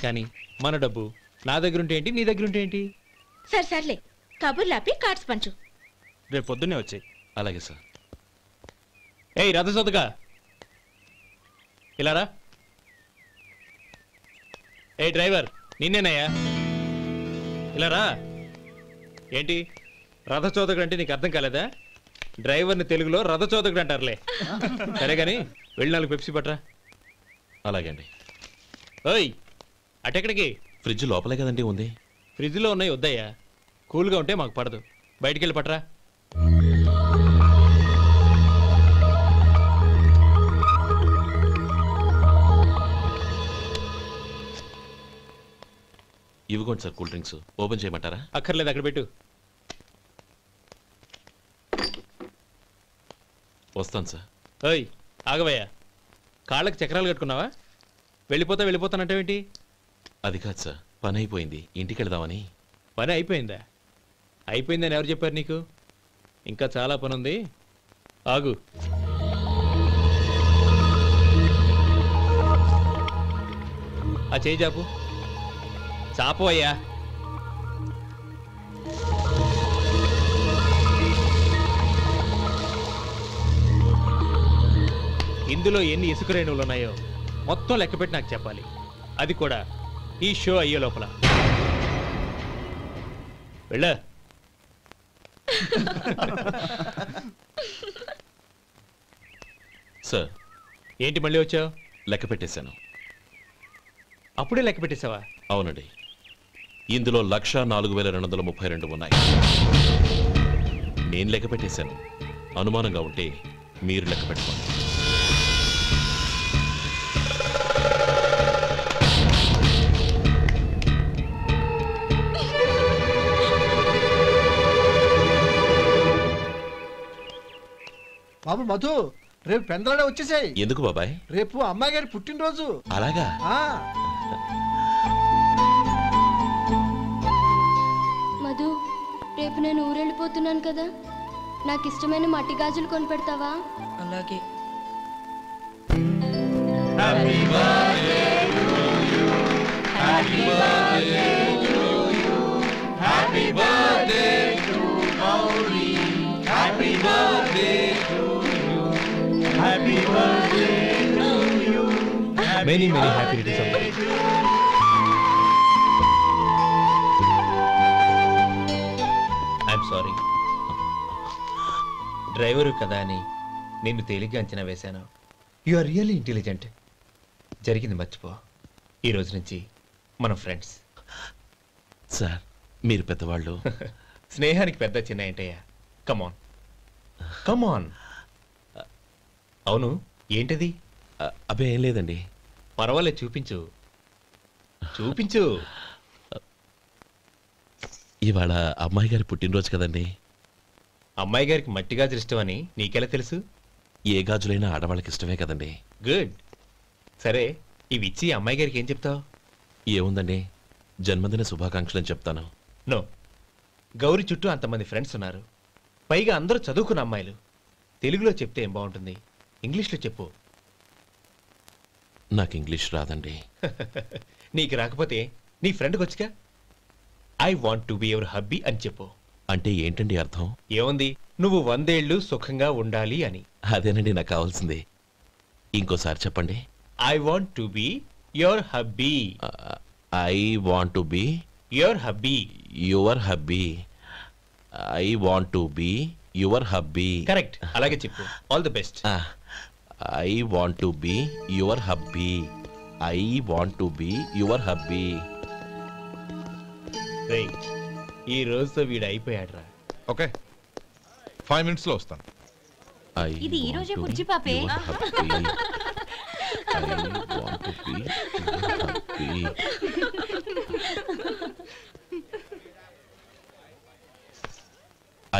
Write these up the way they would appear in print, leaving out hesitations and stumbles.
కానీ మన డబ్బు నా దగ్గర ఉంటే ఏంటి, నీ దగ్గర ఉంటే ఏంటి? సర్లే కబుర్లాపి కార్డ్స్ పంచు. రేపు పొద్దున్నే వచ్చాయి. అలాగే సార్. ఏయ్ రథసోదగా ఇలారా. ఏ డ్రైవర్ నిన్నేనయ్యా, ఇలారా. ఏంటి రథచోదకుడు అంటే నీకు అర్థం కాలేదా? డ్రైవర్ని తెలుగులో రథచోదకుడు అంటారులే. సరే కానీ వెళ్ళి 4 పెప్సీ పట్రా. అలాగే అండి. ఓయ్ అటెక్కడికి? ఫ్రిడ్జ్ లోపలే కదండి ఉంది. ఫ్రిడ్జ్లో ఉన్నాయి వద్దయ్యా, కూల్గా ఉంటే మాకు పడదు. బయటికి వెళ్ళి పట్రా. ఇవ్వకోండి సార్ కూల్ డ్రింక్స్. ఓపెన్ చేయమంటారా? అక్కర్లేదు, అక్కడ పెట్టు. వస్తాను సార్. ఓయ్ ఆగవయ్యా, కాళ్ళకి చక్రాలు కట్టుకున్నావా? వెళ్ళిపోతానంటావేంటి? అది కాదు సార్, పని అయిపోయింది, ఇంటికి వెళదామని. పని అయిపోయిందా? అయిపోయిందని ఎవరు చెప్పారు నీకు? ఇంకా చాలా పని ఉంది, ఆగు. ఆ చేయి చాపు. చాపు అయ్యా. ఇందులో ఎన్ని ఇసుక రేణువులు ఉన్నాయో మొత్తం లెక్కపెట్టి నాకు చెప్పాలి. అది కూడా ఈ షో అయ్యే లోపల. వెళ్ళా. సార్ ఏంటి మళ్ళీ వచ్చావు? లెక్క పెట్టేశాను. అప్పుడే లెక్క పెట్టేశావా? అవునండి. ఇందులో 1,04,232 ఉన్నాయి. నేను లెక్క పెట్టేశాను. అనుమానంగా ఉంటే మీరు లెక్క పెట్టుకోండి. బాబు మధు, రేపు పెందలాడే వచ్చేసాయి. ఎందుకు బాబాయ్? రేపు అమ్మాయి గారి పుట్టినరోజు. అలాగా? మధు, రేపు నేను ఊరెళ్ళిపోతున్నాను కదా, నాకు ఇష్టమైన మట్టి గాజులు కొనిపెడతావా? అలాగే. Many happy returns of the day. I'm sorry. Driver కదా అని నిన్ను తేలిగ్గా అంచనా వేశాను. You are really intelligent. జరిగింది మర్చిపో. ఈ రోజు నుంచి మనం ఫ్రెండ్స్. సార్ మీరు పెద్దవాళ్ళు. స్నేహానికి పెద్ద చిన్న ఏంటయ్యా? కమాన్ కమాన్. అవును, ఏంటది? అబ్బే ఏం లేదండి. పర్వాలేదు, చూపించు చూపించు. ఇవాళ అమ్మాయి గారి పుట్టినరోజు కదండి. అమ్మాయి గారికి మట్టి గాజులు ఇష్టమని నీకెలా తెలుసు? ఏ గాజులైనా ఆడవాళ్ళకి ఇష్టమే కదండి. గుడ్. సరే, ఇవి ఇచ్చి అమ్మాయి గారికి ఏం చెప్తావు? ఏముందండి, జన్మదిన శుభాకాంక్షలు అని చెప్తాను. నో, గౌరీ చుట్టూ అంతమంది ఫ్రెండ్స్ ఉన్నారు, పైగా అందరూ చదువుకున్న అమ్మాయిలు. తెలుగులో చెప్తే ఏం బాగుంటుంది? ఇంగ్లీష్లో చెప్పు. నాకు ఇంగ్లీష్ రాదండి. నీకు రాకపోతే నీ ఫ్రెండ్కి వచ్చిగా. I want to be your hubby అని చెప్పు. అంటే ఏంటండి అర్థం? ఏముంది, నువ్వు 100 ఏళ్ళు సుఖంగా ఉండాలి అని. అదేనండి నాకు కావాల్సింది. ఇంకోసారి చెప్పండి. I want to be your hubby. I want to be your hubby. Your hubby. I want to be your hubby. Correct, అలాగే చెప్పు. All the best. I want to be your hubby. I want to be your hubby. రేయ్, ఈ రోజుతో వీడు అయిపోయాడ్రా. Okay, 5 minutes లో వస్తాను. ఇది ఈ రోజే పుచ్చి పాపే.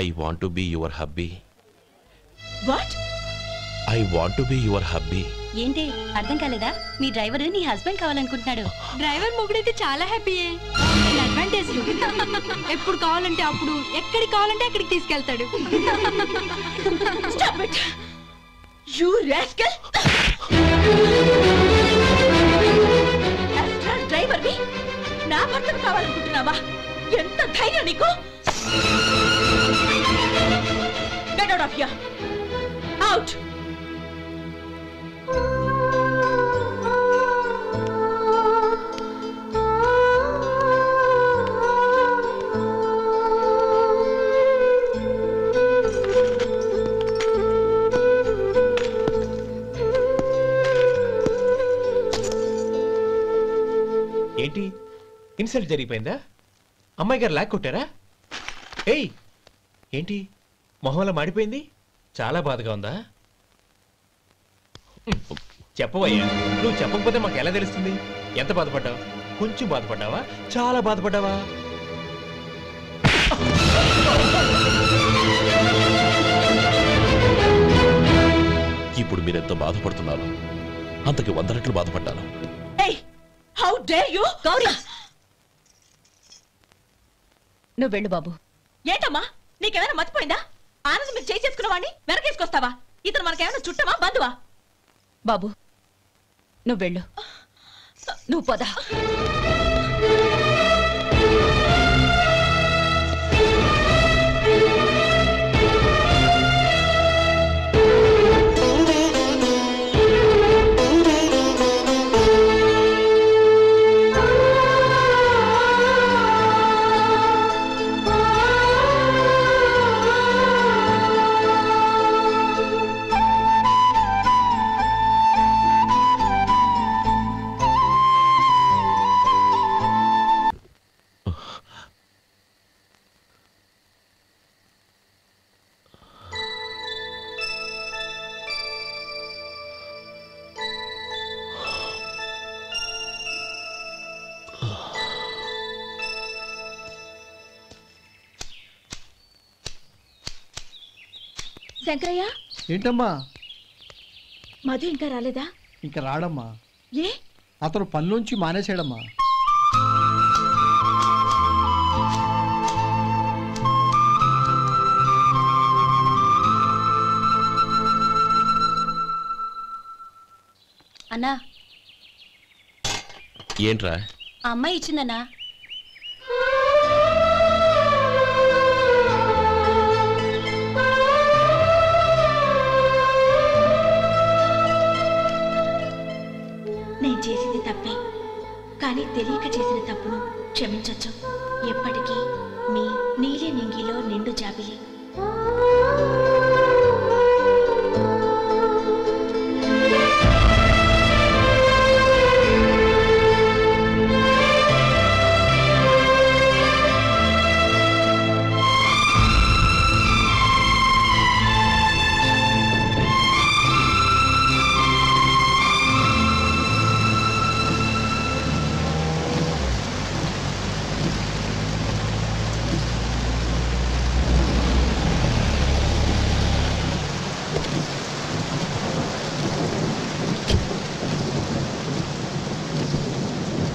I want to be your hubby. What? I want to be your hubby. ఏంటి అర్థం కాలేదా? మీ డ్రైవర్ నీ హస్బెండ్ కావాలనుకుంటున్నాడు. డ్రైవర్ మొగుడైతే చాలా హ్యాపీయే. అడ్వాంటేజ్ ఎప్పుడు కావాలంటే అప్పుడు, ఎక్కడికి కావాలంటే అక్కడికి తీసుకెళ్తాడు. Stop it. You rascal. Driver ని చేస్తావా? ఎంత ధైర్యం నీకు? Get out of here. Out. ఏంటి ఇన్సల్ట్ జరిగిపోయిందా? అమ్మాయి గారు లాక్ కొట్టారా? ఏయ్ ఏంటి మొహంలో మాడిపోయింది? చాలా బాధగా ఉందా? చెప్పవయ్యా, నువ్వు చెప్పకపోతే మాకు ఎలా తెలుస్తుంది? ఎంత బాధపడ్డావు? కొంచెం బాధపడ్డావా? చాలా బాధపడ్డావా? ఇప్పుడు మీరెంత బాధపడుతున్నారు, అంతకి 100 రెట్లు బాధపడ్డాను. How dare you? గౌరీ, నువ్వు వెళ్ళు బాబు. ఏంటమ్మా, నీకేమైనా మర్చిపోయిందా? ఆనందం మీరు చేసుకున్న వాడిని వెనకేసుకొస్తావా? ఇతను మనకేమైనా చుట్టమా బంధువా? బాబు నువ్వు వెళ్ళు, నువ్వు పద. శంకరయ్య, ఏంటమ్మా? మధు ఇంకా రాలేదా? ఇంకా రాడమ్మా. ఏ? అతను పనిలోంచి మానేసాడమ్మా. అన్నా, ఏంట్రా? ఆ అమ్మాయి ఇచ్చిందన్నా. నేను చేసింది తప్పే, కానీ తెలియక చేసిన తప్పును క్షమించొచ్చు. ఎప్పటికీ మీ నీలి నింగిలో నిండు జాబిలి.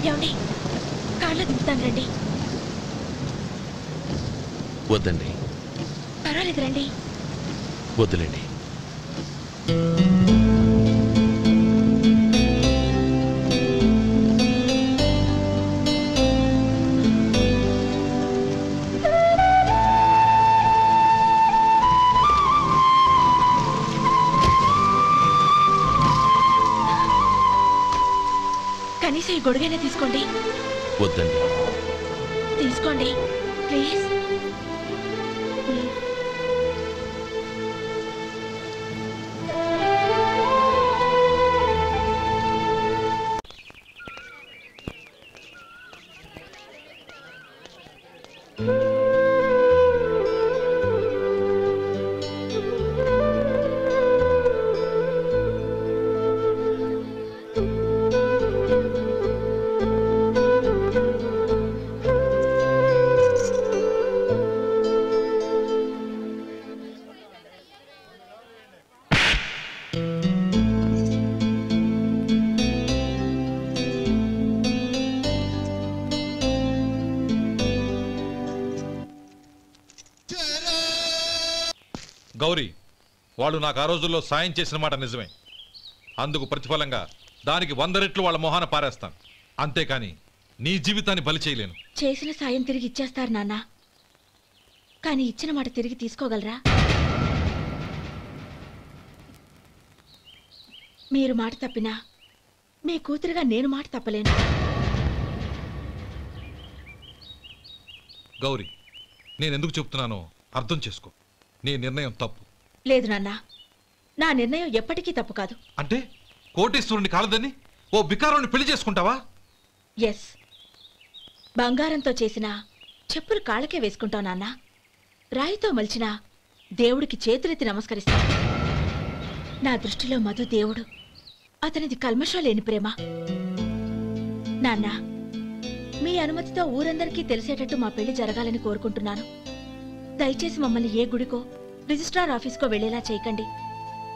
ఏమండి, కాళ్ళ దింపుతాను రండి. వద్దండి. పర్వాలేదు రండి. వద్దులేండి. కనీసం ఈ గొడుగైనా తీసుకోండి. వద్దండి. తీసుకోండి ప్లీజ్. గౌరీ, వాళ్ళు నాకు ఆ రోజుల్లో సాయం చేసిన మాట నిజమే. అందుకు ప్రతిఫలంగా దానికి 100 రెట్లు వాళ్ళ మొహాన పారేస్తాను. అంతేకాని నీ జీవితాన్ని బలి చేయలేను. చేసిన సాయం తిరిగి ఇచ్చేస్తారు నాన్న, కానీ ఇచ్చిన మాట తిరిగి తీసుకోగలరా? మీరు మాట తప్పినా మీ కూతురుగా నేను మాట తప్పలేను. గౌరీ, నేనెందుకు చెప్తున్నానో అర్థం చేసుకో. నీ నిర్ణయం తప్పు. లేదు నాన్న, నా నిర్ణయం ఎప్పటికీ తప్పు కాదు. అంటే కోటేశ్వరుని కాలదని ఓ బికారుని పెళ్లి చేసుకుంటావా? ఎస్, బంగారంతో చేసిన చెప్పులు కాళ్ళకే వేసుకుంటావు నాన్న. రాయితో మలిచిన దేవుడికి చేతులెత్తి నమస్కరిస్తా. నా దృష్టిలో మధు దేవుడు, అతనిది కల్మషం లేని ప్రేమ. నాన్న, మీ అనుమతితో ఊరందరికీ తెలిసేటట్టు మా పెళ్లి జరగాలని కోరుకుంటున్నాను. దయచేసి మమ్మల్ని ఏ గుడికో రిజిస్ట్రార్ ఆఫీస్కో వెళ్లేలా చేయకండి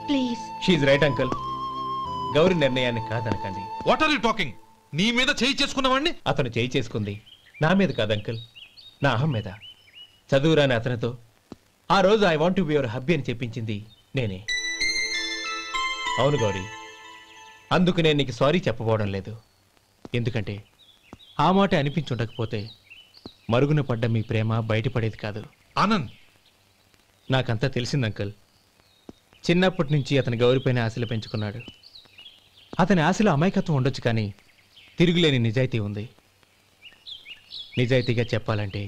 ప్లీజ్. షీఈ్ రైట్ అంకుల్. గౌరీ నిర్ణయాన్ని కాదనకండి. What are you talking? నీ మీద చేయి చేసుకున్నవాడిని అతను చేయి చేసుకుంది నా మీద కాదు అంకుల్, నా అహం మీద. చదువురాని అతనితో ఆ రోజు I want to be your hubby అని చెప్పించింది నేనే. అవును గౌరీ, అందుకు నేను నీకు సారీ చెప్పబోవడం లేదు. ఎందుకంటే ఆ మాట అనిపించుండకపోతే మరుగున పడ్డ మీ ప్రేమ బయటపడేది కాదు. ఆనంద్, నాకంతా తెలిసింది అంకుల్. చిన్నప్పటి నుంచి అతని గౌరీపైన ఆశలు పెంచుకున్నాడు. అతని ఆశలో అమాయకత్వం ఉండొచ్చు, కానీ తిరుగులేని నిజాయితీ ఉంది. నిజాయితీగా చెప్పాలంటే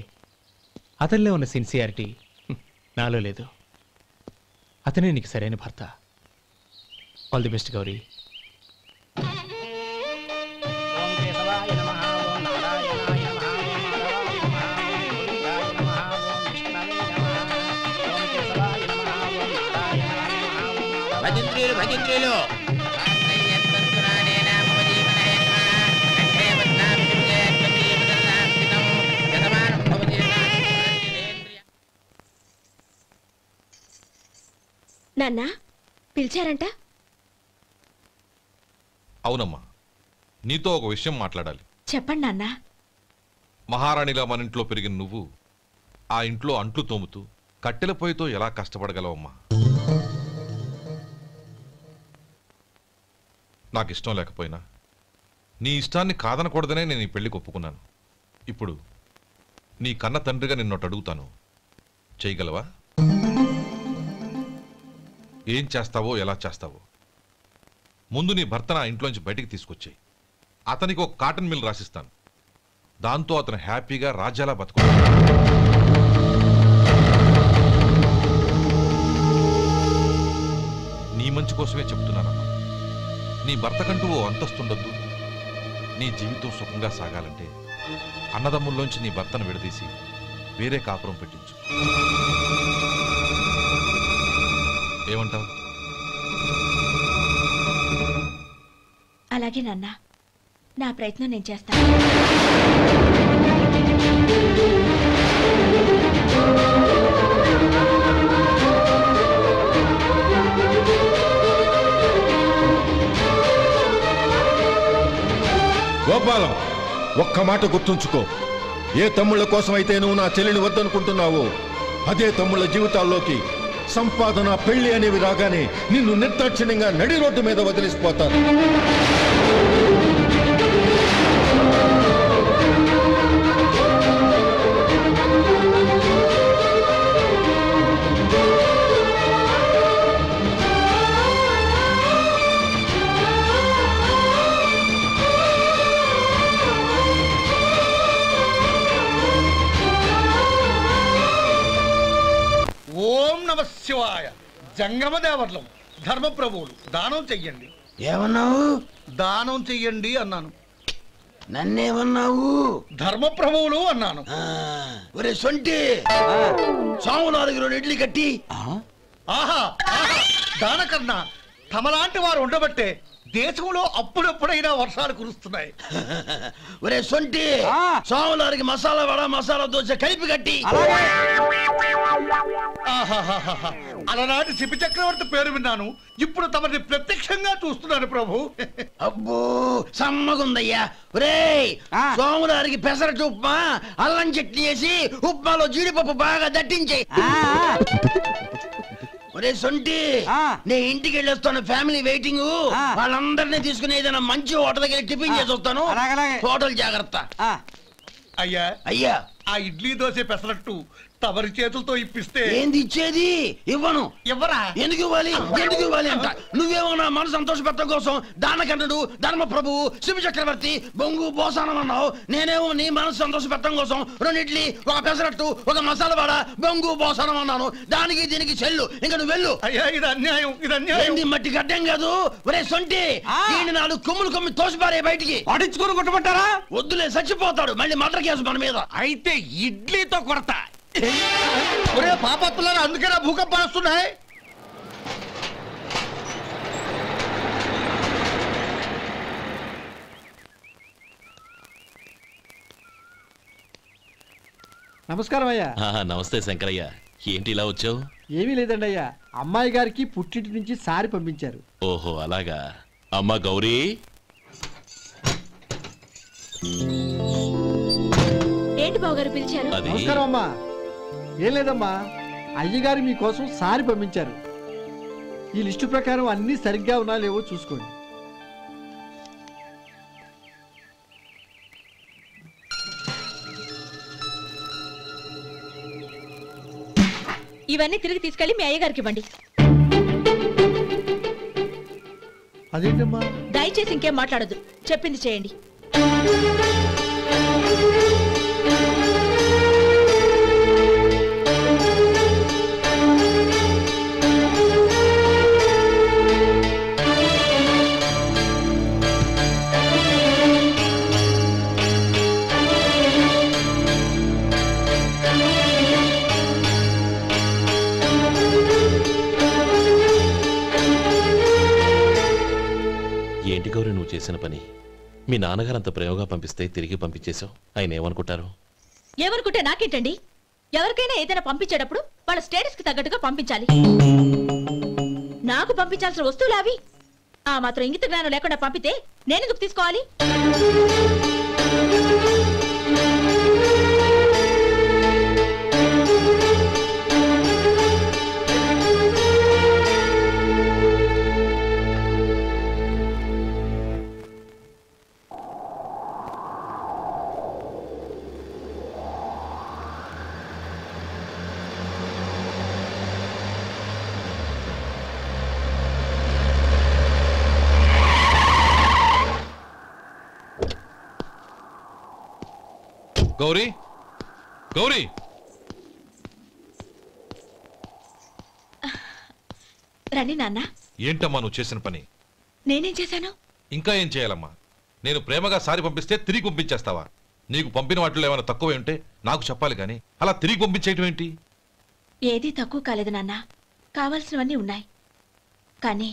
అతనిలో ఉన్న సిన్సియారిటీ నాలో లేదు. అతనే నీకు సరైన భర్త. All the best Gauri. భజంత్రీలు భజంత్రీలు నాన్న, పిలిచారంట? అవునమ్మా, నీతో ఒక విషయం మాట్లాడాలి. చెప్పండి నాన్న. మహారాణిగా మన ఇంట్లో పెరిగిన నువ్వు ఆ ఇంట్లో అంట్లు తోముతూ కట్టెల పొయ్యితో ఎలా కష్టపడగలవమ్మా? నాకు ఇష్టం లేకపోయినా నీ ఇష్టాన్ని కాదనకూడదనే నేను ఈ పెళ్లికి ఒప్పుకున్నాను. ఇప్పుడు నీ కన్న తండ్రిగా నిన్నొట్టు అడుగుతాను, చేయగలవా? ఏం చేస్తావో, ఎలా చేస్తావో ముందు నీ భర్త నా ఇంట్లోంచి బయటికి తీసుకొచ్చాయి. అతనికి ఒక కాటన్ మిల్ రాసిస్తాను. దాంతో అతను హ్యాపీగా రాజ్యాలా బతుకుతాడు. నీ మంచి కోసమే చెప్తున్నానమ్మా. నీ భర్తకంటూ ఓ అంతస్తుండొద్దు. నీ జీవితం సుఖంగా సాగాలంటే అన్నదమ్ముల్లోంచి నీ భర్తను విడదీసి వేరే కాపురం పెట్టించు. ఏమంటావు? అలాగే నాన్న, నా ప్రయత్నం నేను చేస్తాను. గోపాలం, ఒక్క మాట గుర్తుంచుకో. ఏ తమ్ముళ్ళ కోసమైతే నువ్వు నా చెల్లిని వద్దనుకుంటున్నావో అదే తమ్ముళ్ళ జీవితాల్లోకి సంపాదన, పెళ్లి అనేవి రాగానే నిన్ను నిర్దాక్షిణ్యంగా నడి రోడ్డు మీద వదిలిసిపోతారు. ఓం నమ శివాయ. జంగమ దేవర్లం, ధర్మప్రభువులు, దానం చెయ్యండి. ఏమన్నావు? దానం చెయ్యండి అన్నాను. నన్నేమన్నావు? ధర్మప్రభువులు అన్నాను. ఒరే సొంటి, సామునాలుగు 2 ఇడ్లీ కట్టి. ఆహా, దానకన్నా తమలాంటి వారు ఉండబట్టే దేశంలో అప్పుడప్పుడైనా వర్షాలు కురుస్తున్నాయి. ఒరే సొంటి, సామునాలుగు మసాలా వడ, మసాలా దోశ కలిపి కట్టి. అలనాటి శిపి చక్రవర్తి పేరు విన్నాను, ఇప్పుడు తమని ప్రత్యక్షంగా చూస్తున్నాను ప్రభు. అబ్బో సమ్మగుందయ్యా. ఒరే సోములారికి పెసరట్టు ఉప్మా, అల్లం చట్నీ వేసి ఉప్మాలో జీడిపప్పు బాగా దట్టించే. ఒరే సొంటి నేను ఇంటికి వెళ్ళొస్తాను, ఫ్యామిలీ వెయిటింగ్. వాళ్ళందరినీ తీసుకుని ఏదైనా మంచి హోటల్ దగ్గర టిఫిన్ చేసి వస్తాను. హోటల్ జాగ్రత్త. అయ్యా అయ్యా, ఆ ఇడ్లీ దోశ పెసరట్టు తమరి చేతులతో ఇప్పిస్తే ఏంది ఇచ్చేది? ఇవ్వను. ఎవరా? ఎందుకు ఇవ్వాలి? ఎందుకు ఇవ్వాలి అంట? నువ్వేమో నా మనసు సంతోష పెట్టడం కోసం దానకంటుడు, ధర్మ ప్రభువు, శివ చక్రవర్తి, బొంగు బోసానం అన్నావు. నేనేమో నీ మనసు సంతోష పెట్టడం కోసం 2 ఇడ్లీ, 1 పెసరట్టు, 1 మసాలా వడ, బొంగు బోసానం అన్నాను. దానికి దీనికి చెల్లు. ఇంకా నువ్వు వెళ్ళు. అయ్యా ఇది అన్యాయం, ఇది అన్యాయం. ఏంది మట్టి గడ్డం కాదు. ఒరే సొంటి, ఈయన 4 కొమ్ములు కొమ్మి తోసిపారే బయటికి. పడించుకొని కొట్టమంటారా? వద్దులే, చచ్చిపోతాడు. మళ్ళీ మర్డర్ కేసు మన మీద. అయితే ఇడ్లీతో కొడతా. ఒరే పాపత్తులారా, అందుకేనా భూకంపాలు వస్తున్నాయి? నమస్కారం అయ్యా. నమస్తే శంకరయ్య, ఏంటి ఇలా వచ్చావు? ఏమీ లేదండి అయ్యా, అమ్మాయి గారికి పుట్టింటి నుంచి సారి పంపించారు. ఓహో అలాగా. అమ్మా గౌరీ, ఏంటి బావగారు పిలిచారు? అది నమస్కారం అమ్మా. ఏం లేదమ్మా, అయ్యగారు మీకోసం సారి పంపించారు. ఈ లిస్టు ప్రకారం అన్ని సరిగ్గా ఉన్నా లేవో చూసుకోండి. ఇవన్నీ తిరిగి తీసుకెళ్లి మీ అయ్యగారికి ఇవ్వండి. అదేంటమ్మా? దయచేసి ఇంకేం మాట్లాడొద్దు, చెప్పింది చేయండి. ఏంటి గౌరీ నువ్వు చేసిన పని? మీ నాన్నగారు అంత ప్రేమగా పంపిస్తే తిరిగి పంపించేశావు. ఆయన ఏమనుకుంటారు? ఏమనుకుంటే నాకేంటండి? ఎవరికైనా ఏదైనా పంపించేటప్పుడు వాళ్ళ స్టేటస్ కి తగ్గట్టుగా పంపించాలి. నాకు పంపించాల్సిన వస్తువులు అవి. ఆ మాత్రం ఇంగిత జ్ఞానం లేకుండా పంపితే నేనెందుకు తీసుకోవాలి? గౌరీ, గౌరీ, రండి నాన్న. ఏంటమ్మా నువ్వు చేసిన పని? నేనేం చేశాను? ఇంకా ఏం చేయాలమ్మా? నేను ప్రేమగా సారి పంపిస్తే తిరిగి పంపించేస్తావా? నీకు పంపిన వాటిలో ఏమైనా తక్కువ ఉంటే నాకు చెప్పాలి కానీ అలా తిరిగి పంపించేయటం ఏంటి? ఏదీ తక్కువ కాలేదు నాన్న, కావాల్సినవన్నీ ఉన్నాయి. కానీ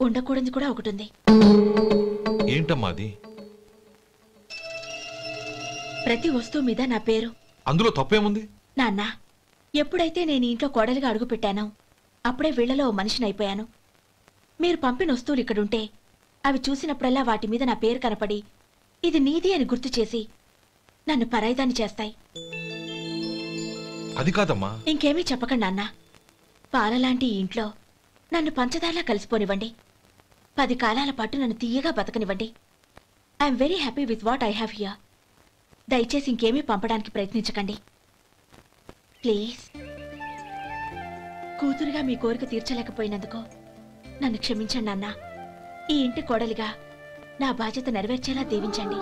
ఉండకూడదు కూడా ఒకటి ఉంది. ఏంటమ్మా అది? ప్రతి వస్తువు మీద నా పేరు. అందులో తప్పేముంది? నాన్న, ఎప్పుడైతే నేను ఇంట్లో కోడలిగా అడుగు పెట్టానో అప్పుడే వీళ్లలో ఓ మనిషిని అయిపోయాను. మీరు పంపిన వస్తువులు ఇక్కడుంటే అవి చూసినప్పుడల్లా వాటి మీద నా పేరు కనపడి ఇది నీది అని గుర్తు చేసి నన్ను పరాయిదాన్ని చేస్తాయి. అది కాదమ్మా. ఇంకేమీ చెప్పకండి నాన్న. పాలలాంటి ఈ ఇంట్లో నన్ను పంచదారలా కలిసిపోనివ్వండి. 10 కాలాల పాటు నన్ను తీయగా బతకనివ్వండి. I'm very happy with what I have here. దయచేసి ఇంకేమీ పంపడానికి ప్రయత్నించకండి ప్లీజ్. కూతురుగా మీ కోరిక తీర్చలేకపోయినందుకు నన్ను క్షమించండి నాన్న. ఈ ఇంటి కోడలిగా నా బాధ్యత నెరవేర్చేలా దీవించండి.